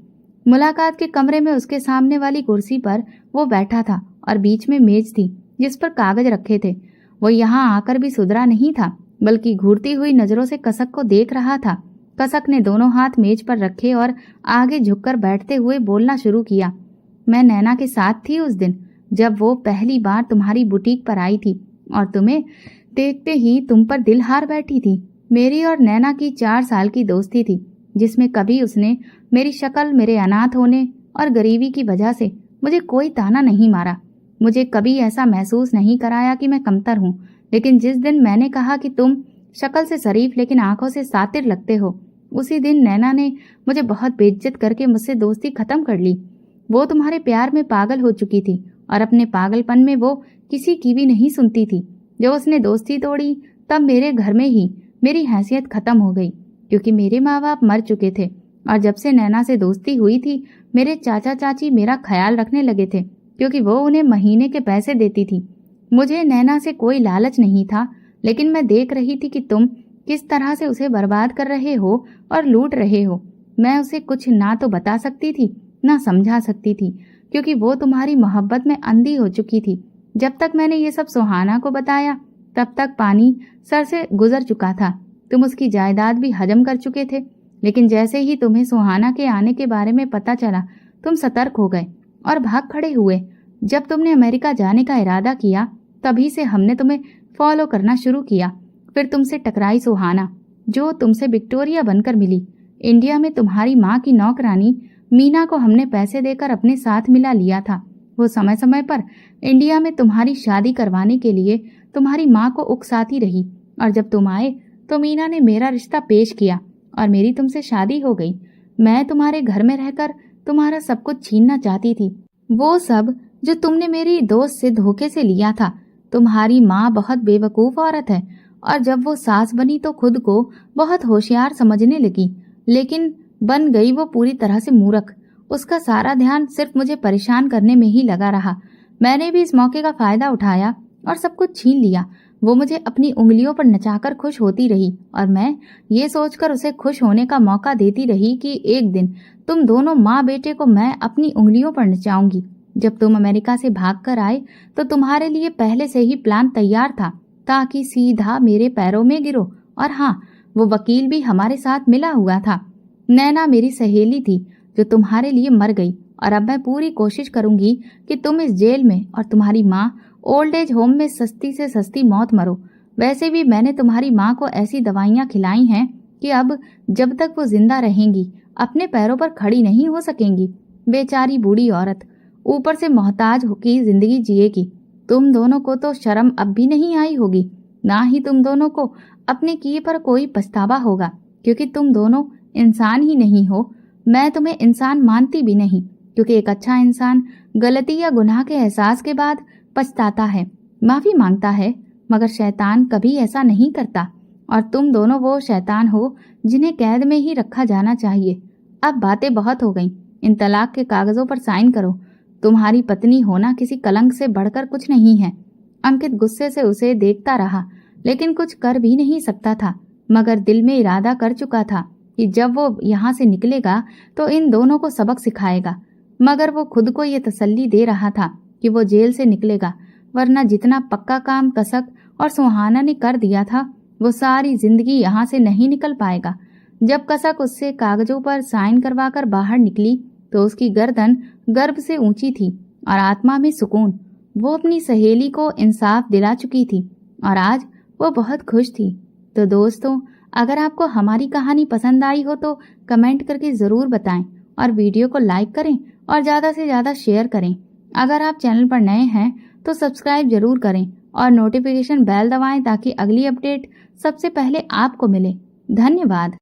मुलाकात के कमरे में उसके सामने वाली कुर्सी पर वो बैठा था और बीच में मेज थी जिस पर कागज रखे थे। वो यहाँ आकर भी सुधरा नहीं था, बल्कि घूरती हुई नजरों से कसक को देख रहा था। कसक ने दोनों हाथ मेज पर रखे और आगे झुककर बैठते हुए बोलना शुरू किया। मैं नैना के साथ थी उस दिन जब वो पहली बार तुम्हारी बुटीक पर आई थी, और तुम्हें देखते ही तुम पर दिल हार बैठी थी। मेरी और नैना की 4 साल की दोस्ती थी, जिसमें कभी उसने मेरी शक्ल, मेरे अनाथ होने और गरीबी की वजह से मुझे कोई ताना नहीं मारा। मुझे कभी ऐसा महसूस नहीं कराया कि मैं कमतर हूँ। लेकिन जिस दिन मैंने कहा कि तुम शक्ल से शरीफ लेकिन आंखों से सातिर लगते हो, उसी दिन नैना ने मुझे बहुत बेइज्जत करके मुझसे दोस्ती खत्म कर ली। वो तुम्हारे प्यार में पागल हो चुकी थी और अपने पागलपन में वो किसी की भी नहीं सुनती थी। जब उसने दोस्ती तोड़ी तब मेरे घर में ही मेरी हैसियत खत्म हो गई, क्योंकि मेरे माँ बाप मर चुके थे। और जब से नैना से दोस्ती हुई थी, मेरे चाचा चाची मेरा ख्याल रखने लगे थे, क्योंकि वो उन्हें महीने के पैसे देती थी। मुझे नैना से कोई लालच नहीं था, लेकिन मैं देख रही थी कि तुम किस तरह से उसे बर्बाद कर रहे हो और लूट रहे हो। मैं उसे कुछ ना तो बता सकती थी ना समझा सकती थी, क्योंकि वो तुम्हारी मोहब्बत में अंधी हो चुकी थी। जब तक मैंने ये सब सुहाना को बताया तब तक पानी सर से गुजर चुका था। तुम उसकी जायदाद भी हजम कर चुके थे, लेकिन जैसे ही तुम्हें सुहाना के आने के बारे में पता चला, तुम सतर्क हो गए और भाग खड़े हुए। जब तुमने अमेरिका जाने का इरादा किया, तभी से हमने तुम्हें फॉलो करना शुरू किया। फिर तुमसे टकराई सुहाना, जो तुमसे विक्टोरिया बनकर मिली। इंडिया में तुम्हारी माँ की नौकरानी मीना को हमने पैसे देकर अपने साथ मिला लिया था। वो समय समय पर इंडिया में तुम्हारी शादी करवाने के लिए तुम्हारी माँ को उकसाती रही और जब तुम आए तो मीना ने मेरा रिश्ता पेश किया और मेरी तुमसे शादी हो गई। मैं तुम्हारे घर में रहकर तुम्हारा सब कुछ छीनना चाहती थी, वो सब जो तुमने मेरी दोस्त से धोखे से लिया था। तुम्हारी माँ बहुत बेवकूफ औरत है और जब वो सास बनी तो खुद को बहुत होशियार समझने लगी, लेकिन बन गई वो पूरी तरह से मूर्ख। उसका सारा ध्यान सिर्फ मुझे परेशान करने में ही लगा रहा। मैंने भी इस मौके का फायदा उठाया और सब कुछ छीन लिया। वो मुझे अपनी उंगलियों पर नचाकर खुश होती रही और मैं ये सोचकर उसे खुश होने का मौका देती रही कि एक दिन तुम दोनों माँ बेटे को मैं अपनी उंगलियों पर नचाऊंगी। जब तुम अमेरिका से भागकर आए तो तुम्हारे लिए पहले से ही प्लान तैयार था ताकि सीधा मेरे पैरों में गिरो। और हाँ, वो वकील भी हमारे साथ मिला हुआ था। नैना मेरी सहेली थी जो तुम्हारे लिए मर गई और अब मैं पूरी कोशिश करूंगी कि तुम इस जेल में और तुम्हारी माँ ओल्ड एज होम में सस्ती से सस्ती मौत मरो। वैसे भी मैंने तुम्हारी माँ को ऐसी दवाइयाँ खिलाई हैं कि अब जब तक वो जिंदा रहेंगी अपने पैरों पर खड़ी नहीं हो सकेंगी। बेचारी बूढ़ी औरत ऊपर से मोहताज होकर जिंदगी जिएगी। तुम दोनों को तो शर्म अब भी नहीं आई होगी, ना ही तुम दोनों को अपने किए पर कोई पछतावा होगा, क्योंकि तुम दोनों इंसान ही नहीं हो। मैं तुम्हें इंसान मानती भी नहीं, क्योंकि एक अच्छा इंसान गलती या गुनाह के एहसास के बाद पछताता है, माफी मांगता है, मगर शैतान कभी ऐसा नहीं करता। और तुम दोनों वो शैतान हो जिन्हें कैद में ही रखा जाना चाहिए। अब बातें बहुत हो गईं, इन तलाक के कागजों पर साइन करो। तुम्हारी पत्नी होना किसी कलंक से बढ़कर कुछ नहीं है। अंकित गुस्से से उसे देखता रहा, लेकिन कुछ कर भी नहीं सकता था, मगर दिल में इरादा कर चुका था कि जब वो यहाँ से निकलेगा तो इन दोनों को सबक सिखाएगा। मगर वो खुद को ये तसल्ली दे रहा था कि वो जेल से निकलेगा, वरना जितना पक्का काम कसक और सुहाना ने कर दिया था वो सारी जिंदगी यहाँ से नहीं निकल पाएगा। जब कसक उससे कागजों पर साइन करवाकर बाहर निकली तो उसकी गर्दन गर्व से ऊंची थी और आत्मा में सुकून। वो अपनी सहेली को इंसाफ दिला चुकी थी और आज वो बहुत खुश थी। तो दोस्तों, अगर आपको हमारी कहानी पसंद आई हो तो कमेंट करके ज़रूर बताएं और वीडियो को लाइक करें और ज़्यादा से ज़्यादा शेयर करें। अगर आप चैनल पर नए हैं तो सब्सक्राइब जरूर करें और नोटिफिकेशन बेल दबाएं ताकि अगली अपडेट सबसे पहले आपको मिले। धन्यवाद।